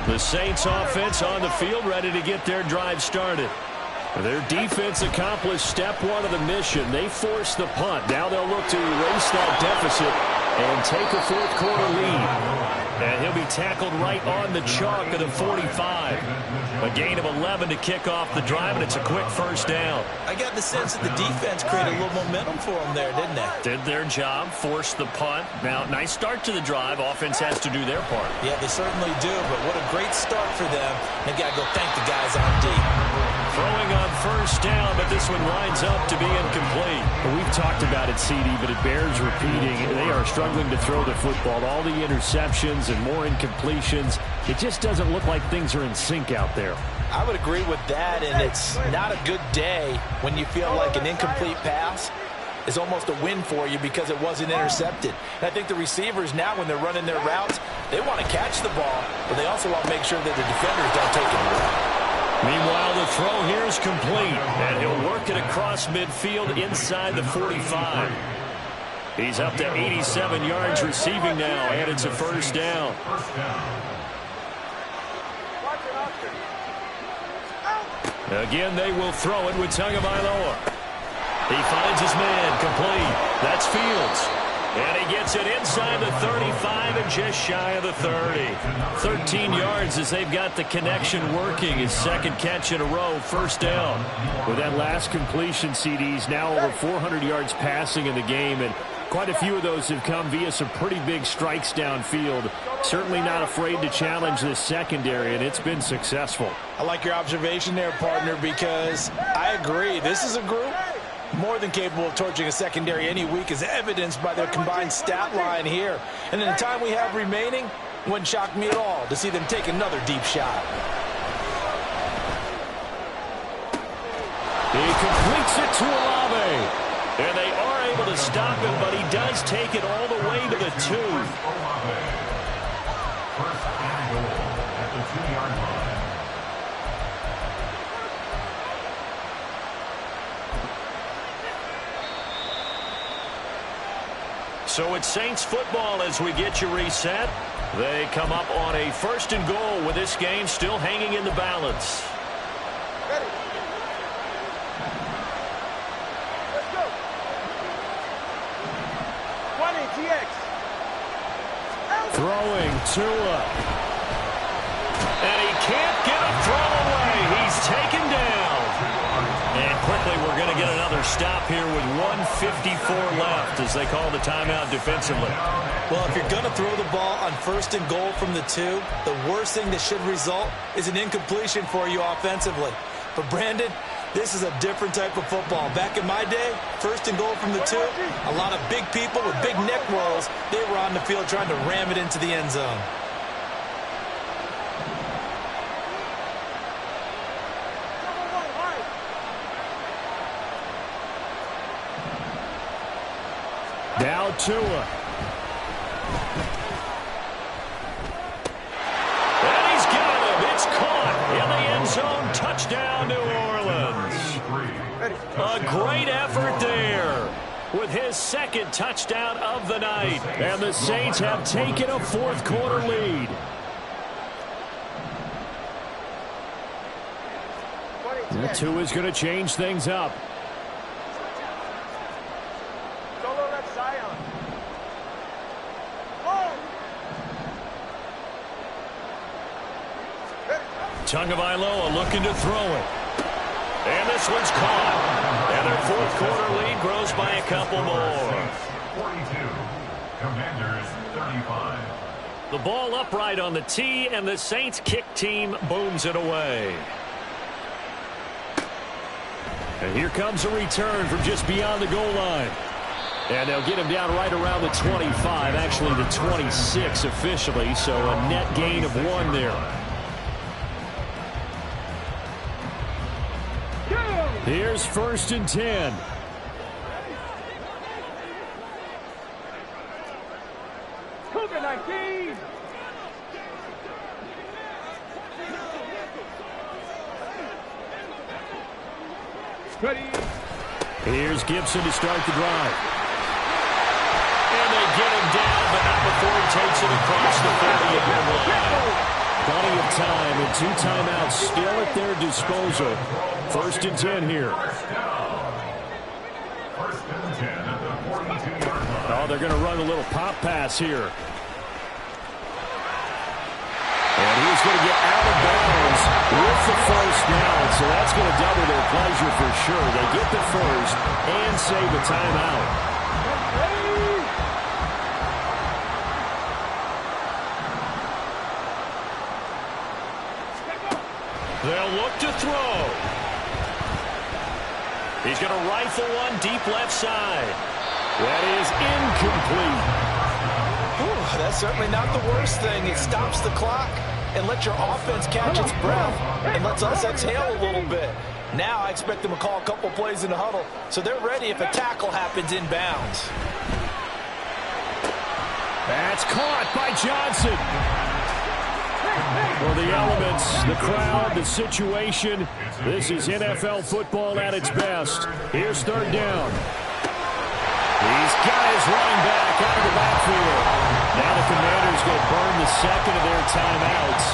[SPEAKER 1] The Saints offense on the field, ready to get their drive started.
[SPEAKER 5] Their defense accomplished step 1 of the mission. They forced the punt. Now they'll look to erase that deficit and take a 4th quarter lead.
[SPEAKER 1] And he'll be tackled right on the chalk of the 45. A gain of 11 to kick off the drive, and it's a quick 1st down.
[SPEAKER 6] I got the sense that the defense created a little momentum for them there, didn't they?
[SPEAKER 1] Did their job, forced the punt. Now, nice start to the drive. Offense has to do their part.
[SPEAKER 6] Yeah, they certainly do, but what a great start for them. They've got to go thank the guys on D.
[SPEAKER 1] Throwing on 1st down, but this one lines up to be incomplete.
[SPEAKER 5] Well, we've talked about it, CD, but it bears repeating. They are struggling to throw the football. All the interceptions and more incompletions. It just doesn't look like things are in sync out there.
[SPEAKER 6] I would agree with that, and it's not a good day when you feel like an incomplete pass is almost a win for you because it wasn't intercepted. And I think the receivers now, when they're running their routes, they want to catch the ball, but they also want to make sure that the defenders don't take it away.
[SPEAKER 1] Meanwhile, the throw here is complete, and he'll work it across midfield inside the 45. He's up to 87 yards receiving now, and it's a first down. Again, they will throw it with Tagovailoa. He finds his man, complete. That's Fields. And he gets it inside the 35 and just shy of the 30. 13 yards as they've got the connection working. His second catch in a row, first down.
[SPEAKER 5] With that last completion, CD's now over 400 yards passing in the game, and quite a few of those have come via some pretty big strikes downfield. Certainly not afraid to challenge this secondary, and it's been successful.
[SPEAKER 4] I like your observation there, partner, because I agree. This is a group more than capable of torching a secondary any week, as evidenced by their combined stat line here. And in the time we have remaining, wouldn't shock me at all to see them take another deep shot.
[SPEAKER 1] He completes it to Olave. And they are able to stop him, but he does take it all the way to the 2.
[SPEAKER 2] First and goal at the 2-yard line.
[SPEAKER 1] So it's Saints football as we get you reset. They come up on a first and goal with this game still hanging in the balance.
[SPEAKER 3] Ready. Let's go. 20, TX.
[SPEAKER 5] Throwing Tua.
[SPEAKER 1] And he can't get a throw away. He's taken down. And quickly we're going to get another stop here with 1:54 left as they call the timeout defensively.
[SPEAKER 6] Well, if you're going to throw the ball on first and goal from the 2, the worst thing that should result is an incompletion for you offensively. But Brandon, this is a different type of football. Back in my day, first and goal from the 2, a lot of big people with big neck rolls, they were on the field trying to ram it into the end zone.
[SPEAKER 5] Now Tua.
[SPEAKER 1] And he's got him. It's caught in the end zone. Touchdown, New Orleans. A great effort there with his second touchdown of the night.
[SPEAKER 5] And the Saints have taken a fourth quarter lead. Tua is going to change things up.
[SPEAKER 1] Tagovailoa looking to throw it. And this one's caught. And their fourth quarter lead grows by a couple more.
[SPEAKER 2] 42. Commanders 35.
[SPEAKER 1] The ball upright on the tee, and the Saints kick team booms it away.
[SPEAKER 5] And here comes a return from just beyond the goal line. And they'll get him down right around the 25, actually the 26 officially, so a net gain of 1 there. Here's first and 10.
[SPEAKER 3] COVID-19. Ready.
[SPEAKER 5] Here's Gibson to start the drive.
[SPEAKER 1] And they get him down, but not before he takes it across the 40-yard line.
[SPEAKER 5] Plenty of time and 2 timeouts still at their disposal. First and 10 here.
[SPEAKER 2] First and 10 at the 42-yard line.
[SPEAKER 5] Oh, they're going to run a little pop pass here. And he's going to get out of bounds with the first down, so that's going to double their pleasure for sure. They get the first and save a timeout.
[SPEAKER 1] They'll look to throw. He's going to rifle one deep left side.
[SPEAKER 5] That is incomplete.
[SPEAKER 4] Whew, that's certainly not the worst thing. It stops the clock and lets your offense catch its breath and lets us exhale a little bit. Now I expect them to call a couple plays in the huddle, so they're ready if a tackle happens inbounds.
[SPEAKER 5] That's caught by Johnson.
[SPEAKER 1] Well, the elements, the crowd, the situation, this is NFL football at its best. Here's third down. He's got his running back out of the backfield. Now the Commanders going to burn the second of their timeouts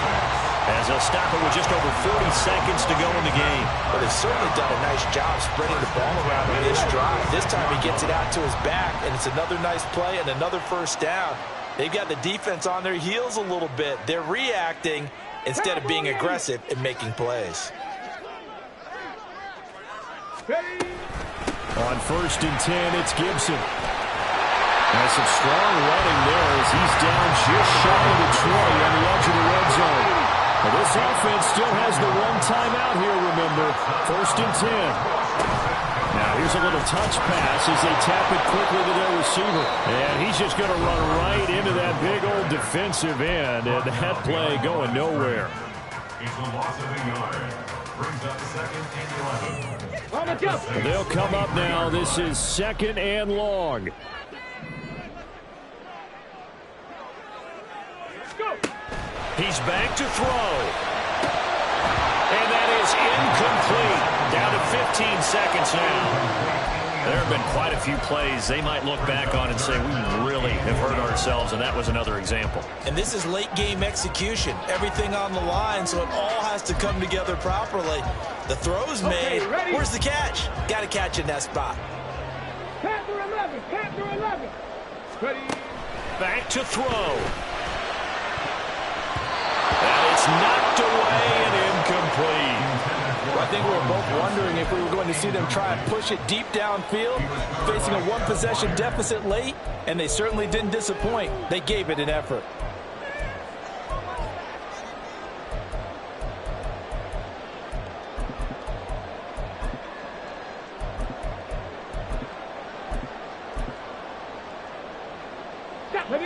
[SPEAKER 1] as they'll stop it with just over 40 seconds to go in the game.
[SPEAKER 6] But they've certainly done a nice job spreading the ball around on this drive. This time he gets it out to his back, and it's another nice play and another first down. They've got the defense on their heels a little bit. They're reacting instead of being aggressive and making plays.
[SPEAKER 1] On 1st and 10, it's Gibson. And some strong running there as he's down just shy of Detroit on the edge of the red zone. Well, this offense still has the one timeout here, remember. 1st and 10. Now here's a little touch pass as they tap it quickly to their receiver. And he's just going to run right into that big old defensive end. And that play going nowhere.
[SPEAKER 2] It's a loss of a yard. Brings up 2nd and 11.
[SPEAKER 1] They'll come up now. This is 2nd and long. He's back to throw. And that is incomplete. Down to 15 seconds now. There have been quite a few plays they might look back on and say, we really have hurt ourselves, and that was another example.
[SPEAKER 6] And this is late game execution. Everything on the line, so it all has to come together properly. The throw's made. Where's the catch? Got to catch in that spot.
[SPEAKER 3] Panther 11, Panther 11. Ready.
[SPEAKER 1] Back to throw. And it's knocked away and incomplete.
[SPEAKER 4] I think we were both wondering if we were going to see them try and push it deep downfield, facing a one-possession deficit late, and they certainly didn't disappoint. They gave it an effort.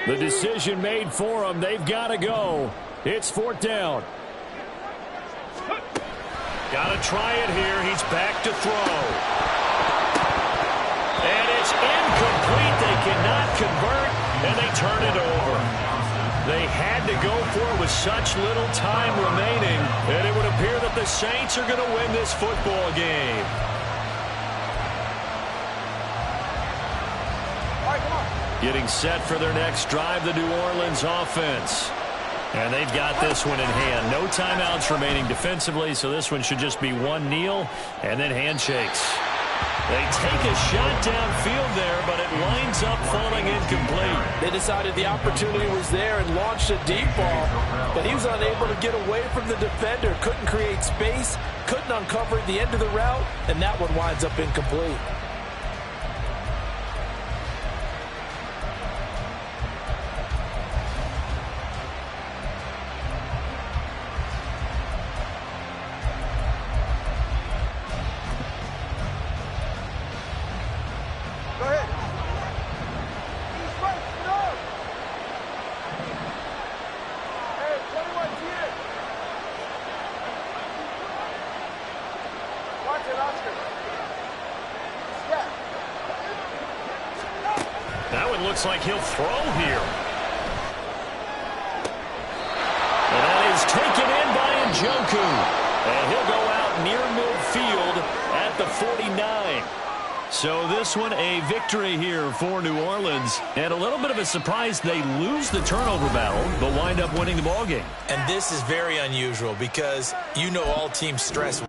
[SPEAKER 1] The decision made for them. They've got to go. It's 4th down. Got to try it here. He's back to throw. And it's incomplete. They cannot convert, and they turn it over. They had to go for it with such little time remaining, and it would appear that the Saints are going to win this football game. Getting set for their next drive, the New Orleans offense. And they've got this one in hand. No timeouts remaining defensively, so this one should just be one kneel and then handshakes. They take a shot downfield there, but it winds up falling incomplete.
[SPEAKER 4] They decided the opportunity was there and launched a deep ball, but he was unable to get away from the defender, couldn't create space, couldn't uncover the end of the route, and that one winds up incomplete.
[SPEAKER 1] Looks like he'll throw here. And that is taken in by Njoku. And he'll go out near midfield at the 49. So this one a victory here for New Orleans. And a little bit of a surprise, they lose the turnover battle, but wind up winning the ballgame.
[SPEAKER 6] And this is very unusual because you know all teams stress